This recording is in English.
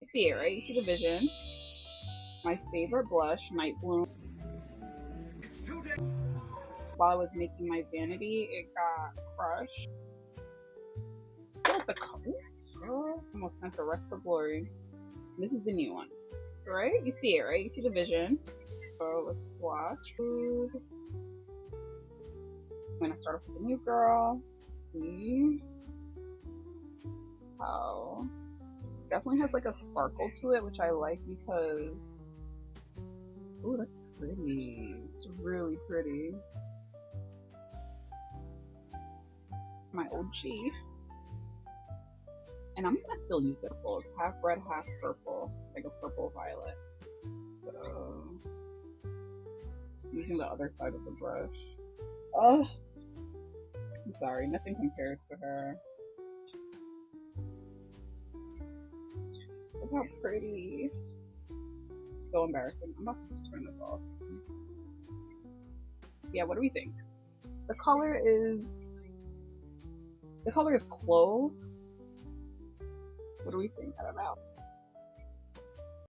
You see it, right? You see the vision. My favorite blush, Night Bloom. While I was making my vanity, it got crushed. I like the color. Oh, almost sent the rest of glory. This is the new one, right? You see it, right? You see the vision. So let's swatch. I'm gonna start off with the new girl. See how definitely has like a sparkle to it, which I like because oh, that's pretty. It's really pretty. My OG. And I'm gonna still use the full. It's half red, half purple, like a purple violet. So using the other side of the brush. Oh, I'm sorry, nothing compares to her. Look how pretty. So embarrassing. I'm about to just turn this off. Yeah, what do we think? The color is close. What do we think? I don't know.